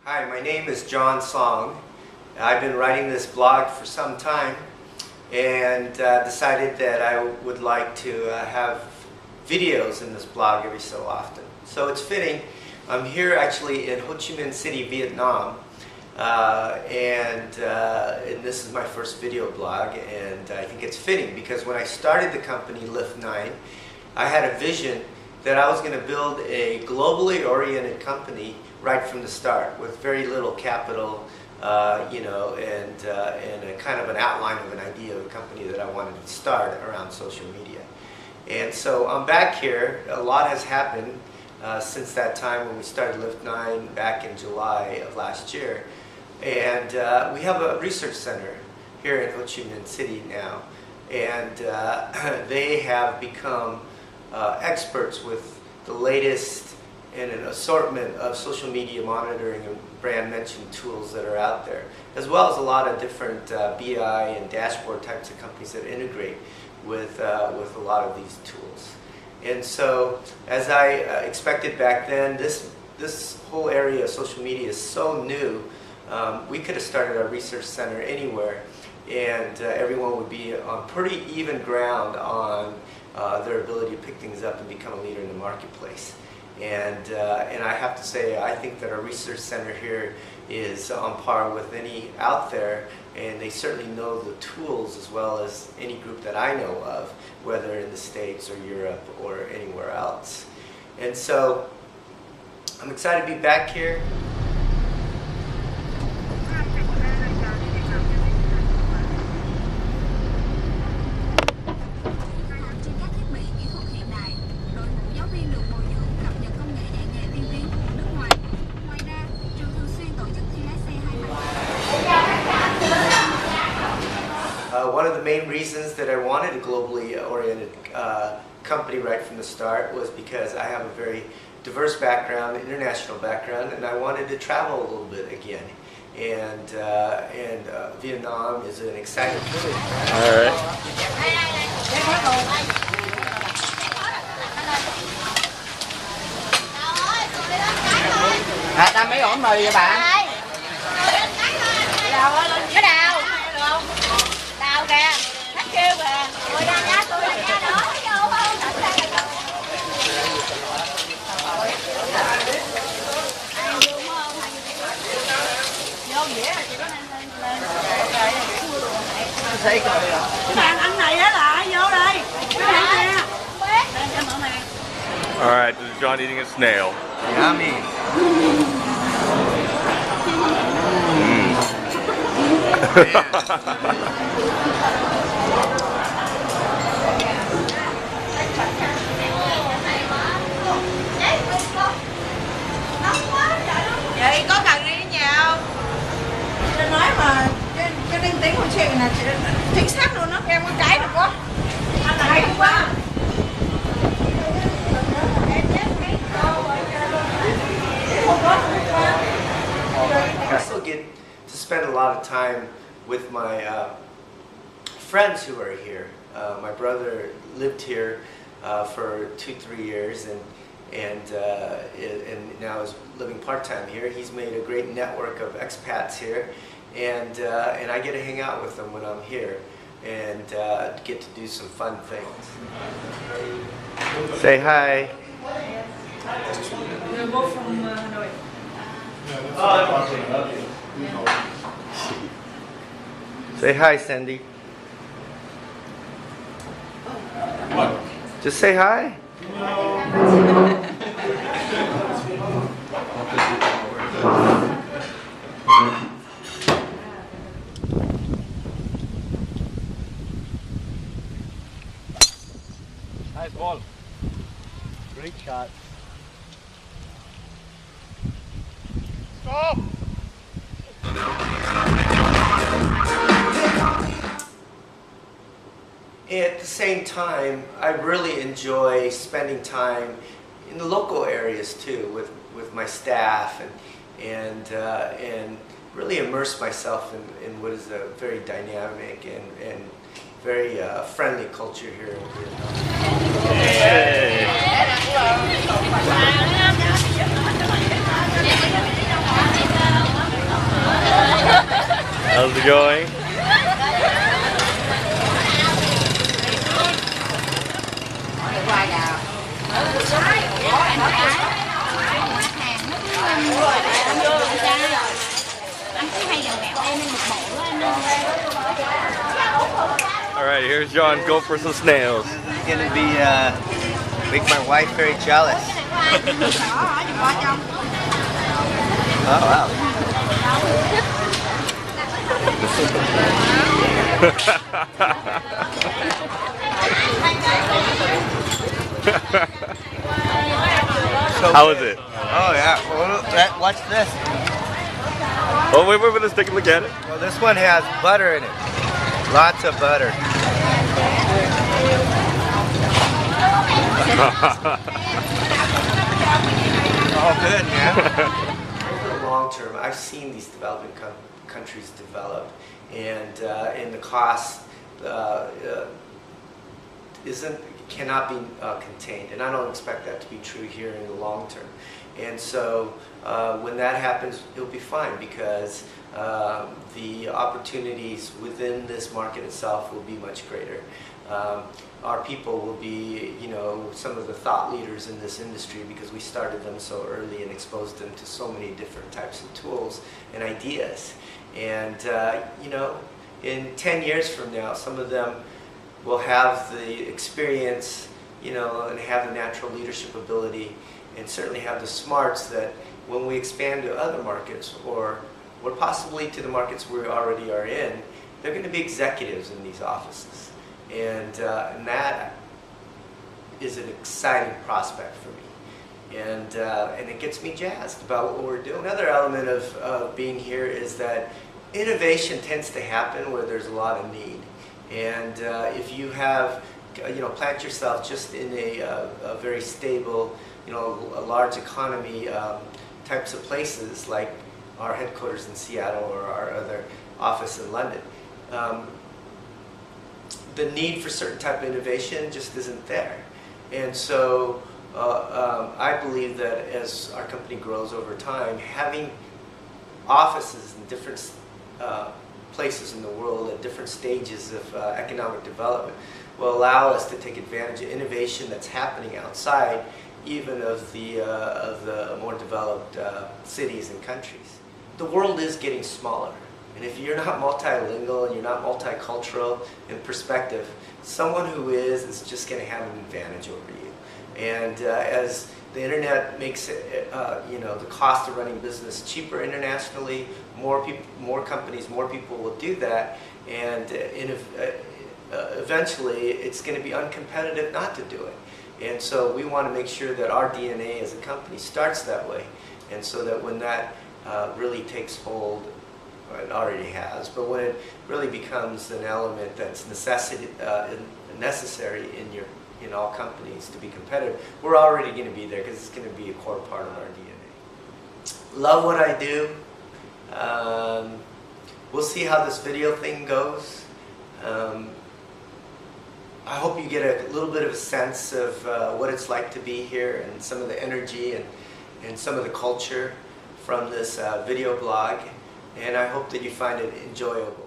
Hi, my name is John Song. I've been writing this blog for some time and decided that I would like to have videos in this blog every so often. So it's fitting. I'm here actually in Ho Chi Minh City, Vietnam, and this is my first video blog, and I think it's fitting because when I started the company Lift9, I had a vision that I was going to build a globally oriented company right from the start with very little capital, and a kind of an outline of an idea of a company that I wanted to start around social media. And so I'm back here. A lot has happened since that time when we started Lift9 back in July of last year. And we have a research center here in Ho Chi Minh City now. And they have become experts with the latest in an assortment of social media monitoring and brand mention tools that are out there, as well as a lot of different BI and dashboard types of companies that integrate with a lot of these tools. And so, as I expected back then, this whole area of social media is so new. We could have started our research center anywhere, and everyone would be on pretty even ground on their ability to pick things up and become a leader in the marketplace. And I have to say, I think that our research center here is on par with any out there, and they certainly know the tools as well as any group that I know of, whether in the States or Europe or anywhere else. And so I'm excited to be back here. One of the main reasons that I wanted a globally oriented company right from the start was because I have a very diverse background, international background, and I wanted to travel a little bit again. And Vietnam is an exciting place. All right. Ta mấy ổ mì vậy bạn? Đào ơi, cái đào. Đào kìa, khách kêu kìa. Tôi ra đó, đó, vô không? Vô dĩa là chị có lên. Anh này á lại, vô đây. All right, this is John eating a snail. Yummy. Vậy có cần đi nhà không? Tôi nói mà cái linh tính của chị là chính xác luôn đó, em có cái được quá. Anh là hay quá. I still get to spend a lot of time with my friends who are here. My brother lived here for 2-3 years, and now is living part-time here. He's made a great network of expats here, and I get to hang out with them when I'm here and get to do some fun things. Say hi. We're both from Hanoi. Say hi, Sandy. Just say hi. Nice ball. Great shot. Stop! At the same time, I really enjoy spending time in the local areas too, with my staff, and really immerse myself in what is a very dynamic and very friendly culture here in Vietnam. Hey. How's it going? Alright, here's John. Go for some snails. This is gonna be make my wife very jealous. Oh wow. How is it? Oh yeah. Well, watch this. Oh wait, let's take a look at it. Well, this one has butter in it. Lots of butter. All good, man. Long term, I've seen these developing countries develop, and the cost cannot be contained, and I don't expect that to be true here in the long term. And so when that happens, it'll be fine, because the opportunities within this market itself will be much greater. Our people will be, some of the thought leaders in this industry, because we started them so early and exposed them to so many different types of tools and ideas. And, in 10 years from now, some of them will have the experience, and have the natural leadership ability, and certainly have the smarts that when we expand to other markets, or possibly to the markets we already are in, they're going to be executives in these offices. And that is an exciting prospect for me. And it gets me jazzed about what we're doing. Another element of being here is that innovation tends to happen where there's a lot of need. And if you have, plant yourself just in a very stable, a large economy types of places, like our headquarters in Seattle or our other office in London, the need for certain type of innovation just isn't there. And so I believe that as our company grows over time, having offices in different places in the world at different stages of economic development will allow us to take advantage of innovation that's happening outside even of the more developed cities and countries. The world is getting smaller, and if you're not multilingual and you're not multicultural in perspective, someone who is just going to have an advantage over you. And as the internet makes it, the cost of running business cheaper internationally, more people, more companies, more people will do that, and eventually it's going to be uncompetitive not to do it. And so we want to make sure that our DNA as a company starts that way, and so that when that really takes hold, or it already has, but when it really becomes an element that's necessary in all companies to be competitive, we're already going to be there, because it's going to be a core part of our DNA. Love what I do. We'll see how this video thing goes. I hope you get a little bit of a sense of what it's like to be here, and some of the energy and some of the culture from this video blog, and I hope that you find it enjoyable.